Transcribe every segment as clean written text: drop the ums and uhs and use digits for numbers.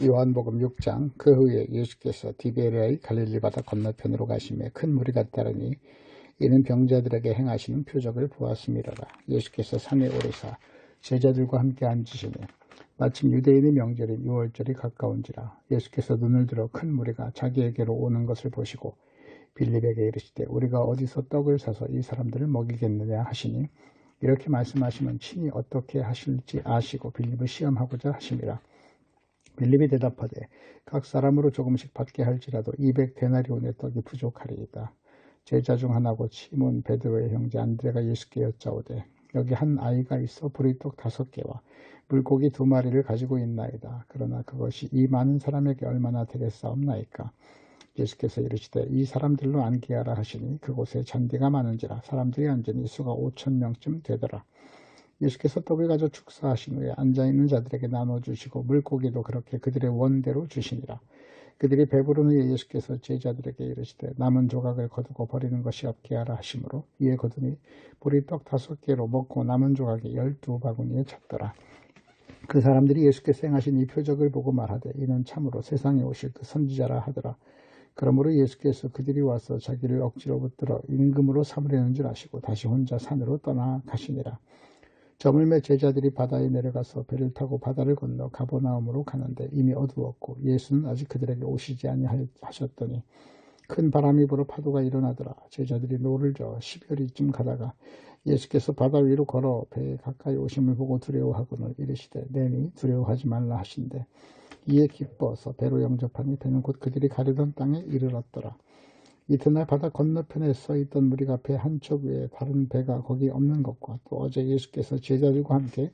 요한복음 6장. 그 후에 예수께서 디베레아의 갈릴리 바다 건너편으로 가시매 큰 무리가 따르니 이는 병자들에게 행하시는 표적을 보았음이로라. 예수께서 산에 오르사 제자들과 함께 앉으시며 마침 유대인의 명절인 유월절이 가까운지라. 예수께서 눈을 들어 큰 무리가 자기에게로 오는 것을 보시고 빌립에게 이르시되 우리가 어디서 떡을 사서 이 사람들을 먹이겠느냐 하시니, 이렇게 말씀하시면 친히 어떻게 하실지 아시고 빌립을 시험하고자 하심이라. 빌립이 대답하되 각 사람으로 조금씩 받게 할지라도 200데나리온의 떡이 부족하리이다. 제자 중 하나고 시몬 베드로의 형제 안드레가 예수께 여짜오되 여기 한 아이가 있어 보리떡 5개와 물고기 2마리를 가지고 있나이다. 그러나 그것이 이 많은 사람에게 얼마나 되겠사옵나이까. 예수께서 이르시되 이 사람들로 앉게 하라 하시니 그곳에 잔디가 많은지라 사람들이 앉으니 수가 5,000명쯤 되더라. 예수께서 떡을 가져 축사하신 후에 앉아있는 자들에게 나눠주시고 물고기도 그렇게 그들의 원대로 주시니라. 그들이 배부른 후에 예수께서 제자들에게 이르시되 남은 조각을 거두고 버리는 것이 없게 하라 하시므로 이에 거두니 보리떡 5개로 먹고 남은 조각이 12바구니에 찼더라. 그 사람들이 예수께서 행하신 이 표적을 보고 말하되 이는 참으로 세상에 오실 그 선지자라 하더라. 그러므로 예수께서 그들이 와서 자기를 억지로 붙들어 임금으로 삼으려는 줄 아시고 다시 혼자 산으로 떠나가시니라. 저물매 제자들이 바다에 내려가서 배를 타고 바다를 건너 가버나움으로 가는데 이미 어두웠고 예수는 아직 그들에게 오시지 아니하셨더니 큰 바람이 불어 파도가 일어나더라. 제자들이 노를 저어 10여리쯤 가다가 예수께서 바다 위로 걸어 배에 가까이 오심을 보고 두려워하고는 이르시되 내니 두려워하지 말라 하신대 이에 기뻐서 배로 영접하니 배는 곧 그들이 가려던 땅에 이르렀더라. 이튿날 바다 건너편에 서있던 무리가 배 한 척 위에 다른 배가 거기 없는 것과 또 어제 예수께서 제자들과 함께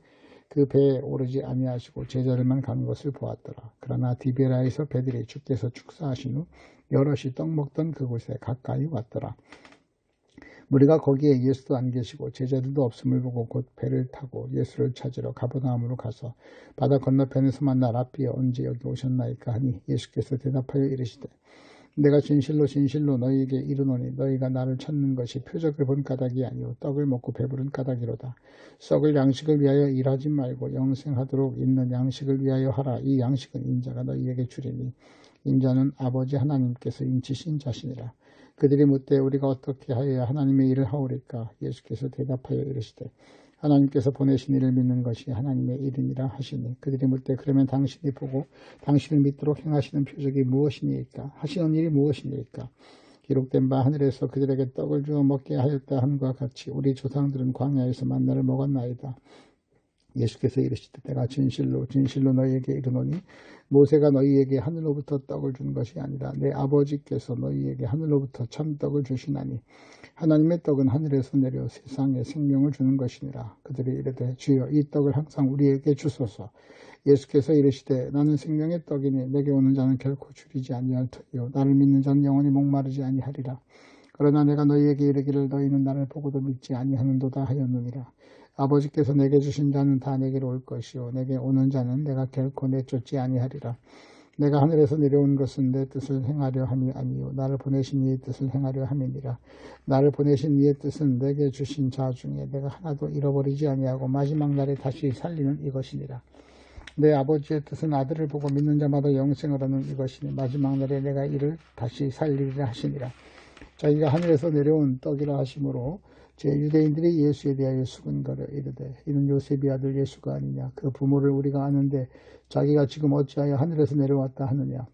그 배에 오르지 아니하시고 제자들만 가는 것을 보았더라. 그러나 디베라에서 배들이 주께서 축사하신 후 여럿이 떡 먹던 그곳에 가까이 왔더라. 무리가 거기에 예수도 안 계시고 제자들도 없음을 보고 곧 배를 타고 예수를 찾으러 가버나움으로 가서 바다 건너편에서 만나 랍비여 언제 여기 오셨나이까 하니 예수께서 대답하여 이르시되 내가 진실로 진실로 너희에게 이르노니 너희가 나를 찾는 것이 표적을 본 까닭이 아니요 떡을 먹고 배부른 까닭이로다. 썩을 양식을 위하여 일하지 말고 영생하도록 있는 양식을 위하여 하라. 이 양식은 인자가 너희에게 주리니 인자는 아버지 하나님께서 인치신 자시니라. 그들이 묻되 우리가 어떻게 하여야 하나님의 일을 하오리까. 예수께서 대답하여 이르시되 하나님께서 보내신 이를 믿는 것이 하나님의 일이니라 하시니 그들이 묻되 그러면 당신이 보고 당신을 믿도록 행하시는 표적이 무엇이니까 하시는 일이 무엇이니까. 기록된 바 하늘에서 그들에게 떡을 주어 먹게 하였다 함과 같이 우리 조상들은 광야에서 만나를 먹었나이다. 예수께서 이르시되 내가 진실로 진실로 너희에게 이르노니 모세가 너희에게 하늘로부터 떡을 준 것이 아니라 내 아버지께서 너희에게 하늘로부터 참떡을 주시나니 하나님의 떡은 하늘에서 내려 세상에 생명을 주는 것이니라. 그들이 이르되 주여 이 떡을 항상 우리에게 주소서. 예수께서 이르시되 나는 생명의 떡이니 내게 오는 자는 결코 줄이지 아니할 터이요 나를 믿는 자는 영원히 목마르지 아니하리라. 그러나 내가 너희에게 이르기를 너희는 나를 보고도 믿지 아니하는도다 하였느니라. 아버지께서 내게 주신 자는 다 내게로 올 것이요 내게 오는 자는 내가 결코 내쫓지 아니하리라. 내가 하늘에서 내려온 것은 내 뜻을 행하려 함이 아니요 나를 보내신 이의 뜻을 행하려 함이니라. 나를 보내신 이의 뜻은 내게 주신 자 중에 내가 하나도 잃어버리지 아니하고 마지막 날에 다시 살리는 이것이니라. 내 아버지의 뜻은 아들을 보고 믿는 자마다 영생을 얻는 이것이니 마지막 날에 내가 이를 다시 살리리라 하시니라. 자기가 하늘에서 내려온 떡이라 하심으로 제 유대인들이 예수에 대하여 수군거려 이르되 이는 요셉의 아들 예수가 아니냐. 그 부모를 우리가 아는데 자기가 지금 어찌하여 하늘에서 내려왔다 하느냐.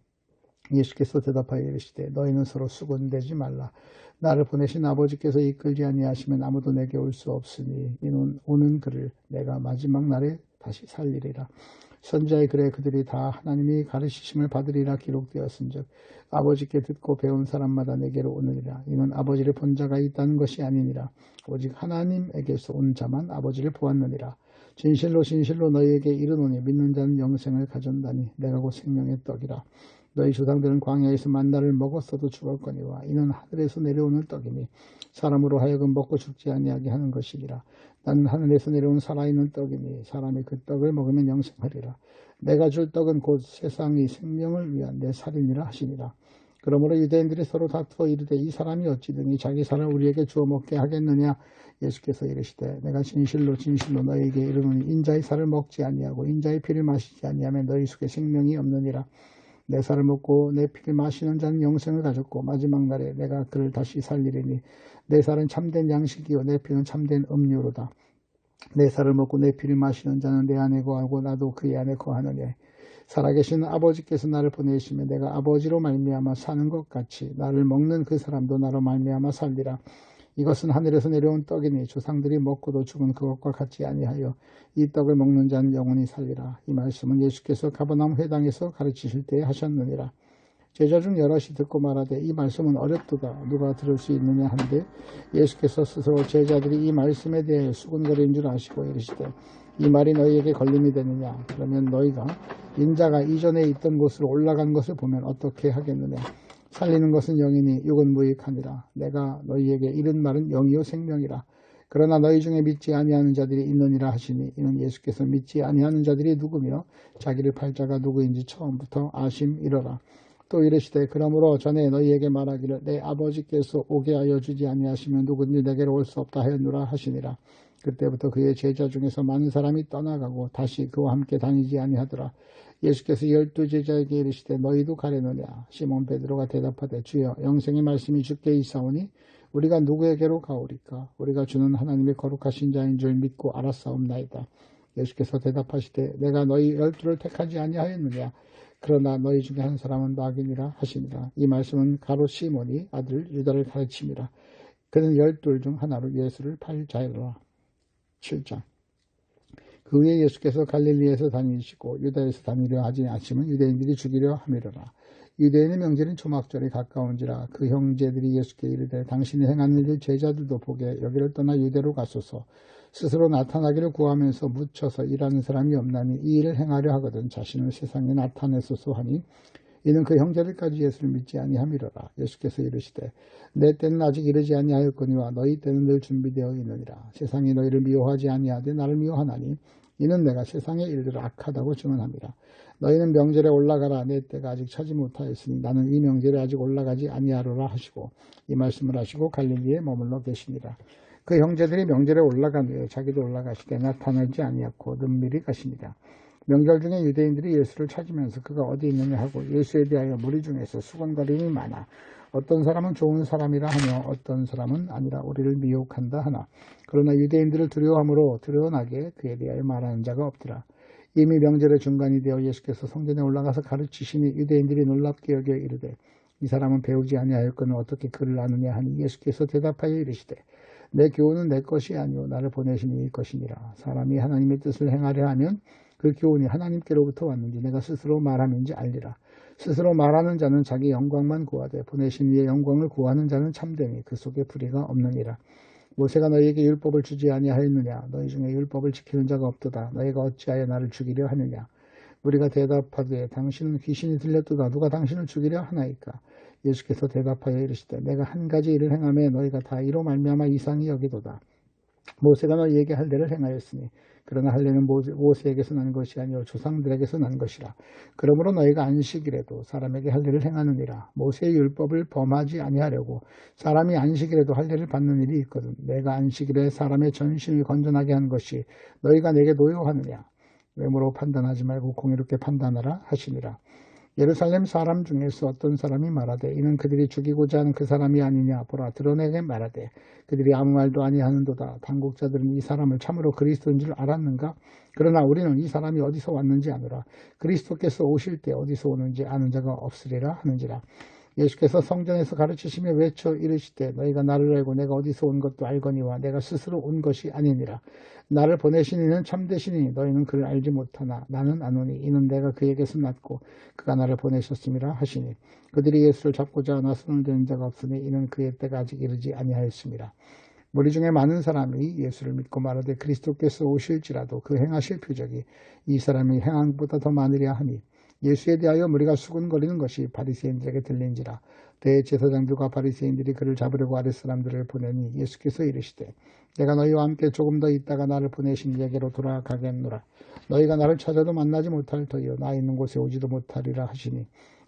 예수께서 대답하여 이르시되 너희는 서로 수군대지 말라. 나를 보내신 아버지께서 이끌지 아니하시면 아무도 내게 올 수 없으니 이는 오는 그를 내가 마지막 날에 다시 살리리라. 선지자의 글에 그들이 다 하나님이 가르치심을 받으리라 기록되었은즉 아버지께 듣고 배운 사람마다 내게로 오느니라. 이는 아버지를 본 자가 있다는 것이 아니니라. 오직 하나님에게서 온 자만 아버지를 보았느니라. 진실로 진실로 너희에게 이르노니 믿는 자는 영생을 가졌다니 내가 곧 생명의 떡이라. 너희 조상들은 광야에서 만나를 먹었어도 죽었거니와 이는 하늘에서 내려오는 떡이니 사람으로 하여금 먹고 죽지 아니하게 하는 것이니라. 나는 하늘에서 내려온 살아있는 떡이니 사람이 그 떡을 먹으면 영생하리라. 내가 줄 떡은 곧 세상의 생명을 위한 내 살이니라 하시니라. 그러므로 유대인들이 서로 다투어 이르되 이 사람이 어찌든지 자기 살을 우리에게 주어 먹게 하겠느냐. 예수께서 이르시되 내가 진실로 진실로 너희에게 이르노니 인자의 살을 먹지 아니하고 인자의 피를 마시지 아니하면 너희 속에 생명이 없느니라. 내 살을 먹고 내 피를 마시는 자는 영생을 가졌고 마지막 날에 내가 그를 다시 살리리니 내 살은 참된 양식이요 내 피는 참된 음료로다. 내 살을 먹고 내 피를 마시는 자는 내 안에 거하고 나도 그의 안에 거하느니 살아계신 아버지께서 나를 보내시며 내가 아버지로 말미암아 사는 것 같이 나를 먹는 그 사람도 나로 말미암아 살리라. 이것은 하늘에서 내려온 떡이니 조상들이 먹고도 죽은 그것과 같지 아니하여 이 떡을 먹는 자는 영원히 살리라. 이 말씀은 예수께서 가버나움 회당에서 가르치실 때에 하셨느니라. 제자 중 여럿이 듣고 말하되 이 말씀은 어렵도다. 누가 들을 수 있느냐 한데 예수께서 스스로 제자들이 이 말씀에 대해 수군거리는 줄 아시고 이르시되 이 말이 너희에게 걸림이 되느냐. 그러면 너희가 인자가 이전에 있던 곳으로 올라간 것을 보면 어떻게 하겠느냐. 살리는 것은 영이니 육은 무익하니라. 내가 너희에게 이른 말은 영이요 생명이라. 그러나 너희 중에 믿지 아니하는 자들이 있느니라 하시니 이는 예수께서 믿지 아니하는 자들이 누구며 자기를 팔 자가 누구인지 처음부터 아심이러라. 또 이르시되 그러므로 전에 너희에게 말하기를 내 아버지께서 오게 하여 주지 아니하시면 누구든지 내게로 올 수 없다 하였노라 하시니라. 그때부터 그의 제자 중에서 많은 사람이 떠나가고 다시 그와 함께 다니지 아니하더라. 예수께서 12 제자에게 이르시되 너희도 가려느냐. 시몬 베드로가 대답하되 주여 영생의 말씀이 주께 있사오니 우리가 누구에게로 가오리까. 우리가 주는 하나님의 거룩하신 자인 줄 믿고 알았사옵나이다. 예수께서 대답하시되 내가 너희 12를 택하지 아니하였느냐. 그러나 너희 중에 한 사람은 낙인이라 하시니라. 이 말씀은 가롯 시몬이 아들 유다를 가르침이라. 그는 12 중 하나로 예수를 팔 자이라. 7장. 그 후에 예수께서 갈릴리에서 다니시고 유다에서 다니려 하지 않으면 유대인들이 죽이려 함이로라. 유대인의 명절인 초막절이 가까운지라. 그 형제들이 예수께 이르되 당신이 행하는 일을 제자들도 보게 여기를 떠나 유대로 가소서. 스스로 나타나기를 구하면서 묻혀서 일하는 사람이 없나니 이 일을 행하려 하거든 자신을 세상에 나타내소서 하니 이는 그 형제들까지 예수를 믿지 아니함이로라. 예수께서 이르시되 내 때는 아직 이르지 아니하였거니와 너희 때는 늘 준비되어 있느니라. 세상이 너희를 미워하지 아니하되 나를 미워하나니 이는 내가 세상의 일들을 악하다고 증언함이라. 너희는 명절에 올라가라. 내 때가 아직 차지 못하였으니 나는 이 명절에 아직 올라가지 아니하리라 하시고 이 말씀을 하시고 갈릴리에 머물러 계시니라. 그 형제들이 명절에 올라간 후에 자기도 올라가시되 나타나지 아니하고 은밀히 가시니라. 명절 중에 유대인들이 예수를 찾으면서 그가 어디 있느냐 하고 예수에 대하여 무리 중에서 수군거림이 많아 어떤 사람은 좋은 사람이라 하며 어떤 사람은 아니라 우리를 미혹한다 하나. 그러나 유대인들을 두려워함으로 드러나게 그에 대하여 말하는 자가 없더라. 이미 명절의 중간이 되어 예수께서 성전에 올라가서 가르치시니 유대인들이 놀랍게 여겨 이르되 이 사람은 배우지 아니하였거늘 어떻게 글을 아느냐 하니 예수께서 대답하여 이르시되 내 교훈은 내 것이 아니오 나를 보내신 이의 것이니라. 사람이 하나님의 뜻을 행하려 하면 그 교훈이 하나님께로부터 왔는지 내가 스스로 말함인지 알리라. 스스로 말하는 자는 자기 영광만 구하되 보내신 이의 영광을 구하는 자는 참되니 그 속에 불의가 없느니라. 모세가 너희에게 율법을 주지 아니하였느냐. 너희 중에 율법을 지키는 자가 없도다. 너희가 어찌하여 나를 죽이려 하느냐. 우리가 대답하되 당신은 귀신이 들렸도다. 누가 당신을 죽이려 하나이까. 예수께서 대답하여 이르시되 내가 한 가지 일을 행하며 너희가 다 이로 말미암아 이상히 여기도다. 모세가 너희에게 할례를 행하였으니 그러나 할례는 모세에게서 난 것이 아니요 조상들에게서 난 것이라. 그러므로 너희가 안식일에도 사람에게 할례를 행하느니라. 모세의 율법을 범하지 아니하려고 사람이 안식일에도 할례를 받는 일이 있거든. 내가 안식일에 사람의 전신을 건전하게 한 것이 너희가 내게 노여하느냐. 외모로 판단하지 말고 공의롭게 판단하라 하시니라. 예루살렘 사람 중에서 어떤 사람이 말하되 이는 그들이 죽이고자 하는 그 사람이 아니냐. 보라 드러내게 말하되 그들이 아무 말도 아니하는도다. 당국자들은 이 사람을 참으로 그리스도인 줄 알았는가. 그러나 우리는 이 사람이 어디서 왔는지 아노라. 그리스도께서 오실 때 어디서 오는지 아는 자가 없으리라 하는지라. 예수께서 성전에서 가르치시며 외쳐 이르시되 너희가 나를 알고 내가 어디서 온 것도 알거니와 내가 스스로 온 것이 아니니라. 나를 보내신 이는 참되시니 너희는 그를 알지 못하나 나는 아노니 이는 내가 그에게서 났고 그가 나를 보내셨음이라 하시니 그들이 예수를 잡고자 하나 손을 대는 자가 없으니 이는 그의 때가 아직 이르지 아니하였습니다. 무리 중에 많은 사람이 예수를 믿고 말하되 그리스도께서 오실지라도 그 행하실 표적이 이 사람이 행한 것보다 더 많으랴 하니 예수에 대하여 무리가 수군거리는 것이 바리새인들에게 들린지라. 대제사장들과 바리새인들이 그를 잡으려고 아랫사람들을 보내니 예수께서 이르시되 내가 너희와 함께 조금 더 있다가 나를 보내신 이에게로 돌아가겠노라. 너희가 나를 찾아도 만나지 못할 터이요 나 있는 곳에 오지도 못하리라 하시니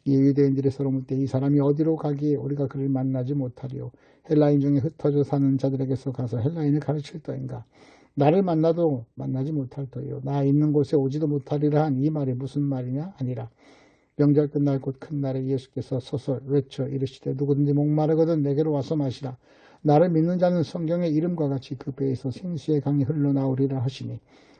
이 유대인들이 서로 묻되 이 사람이 어디로 가기에 우리가 그를 만나지 못하리요. 헬라인 중에 흩어져 사는 자들에게서 가서 헬라인을 가르칠 터인가. 나를 만나도 만나지 못할 터이요. 나 있는 곳에 오지도 못하리라 한 이 말이 무슨 말이냐 아니라. 명절 끝날 곧 큰 날에 예수께서 서서 외쳐 이르시되 누구든지 목마르거든 내게로 와서 마시라. 나를 믿는 자는 성경의 이름과 같이 그 배에서 생수의 강이 흘러나오리라 하시니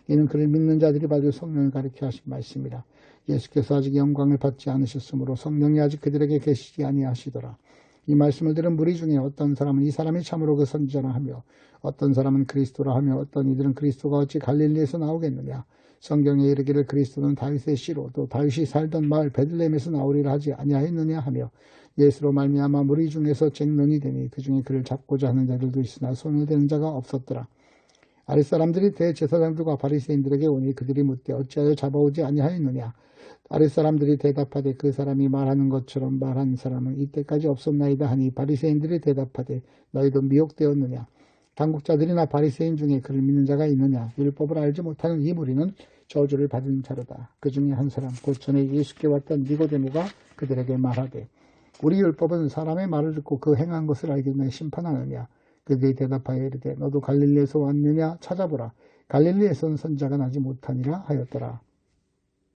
이는 그를 믿는 자들이 받을 성령을 가리켜 하신 말씀이라. 예수께서 아직 영광을 받지 않으셨으므로 성령이 아직 그들에게 계시지 아니하시더라. 이 말씀을 들은 무리 중에 어떤 사람은 이 사람이 참으로 그 선지자라 하며 어떤 사람은 그리스도라 하며 어떤 이들은 그리스도가 어찌 갈릴리에서 나오겠느냐. 성경에 이르기를 그리스도는 다윗의 씨로 또 다윗이 살던 마을 베들레헴에서 나오리라 하지 아니하였느냐 하며 예수로 말미암아 무리 중에서 쟁론이 되니 그 중에 그를 잡고자 하는 자들도 있으나 손을 대는 자가 없었더라. 아랫사람들이 대제사장들과 바리새인들에게 오니 그들이 묻되 어찌하여 잡아오지 아니하였느냐. 아랫사람들이 대답하되 그 사람이 말하는 것처럼 말한 사람은 이때까지 없었나이다 하니 바리새인들이 대답하되 너희도 미혹되었느냐. 당국자들이나 바리새인 중에 그를 믿는 자가 있느냐. 율법을 알지 못하는 이 무리는 저주를 받은 자로다. 그 중에 한 사람 곧 전에 예수께 왔던 니고데모가 그들에게 말하되 우리 율법은 사람의 말을 듣고 그 행한 것을 알겠네 심판하느냐. 그들이 대답하여 이르되 너도 갈릴리에서 왔느냐 찾아보라. 갈릴리에선 선자가 나지 못하니라 하였더라.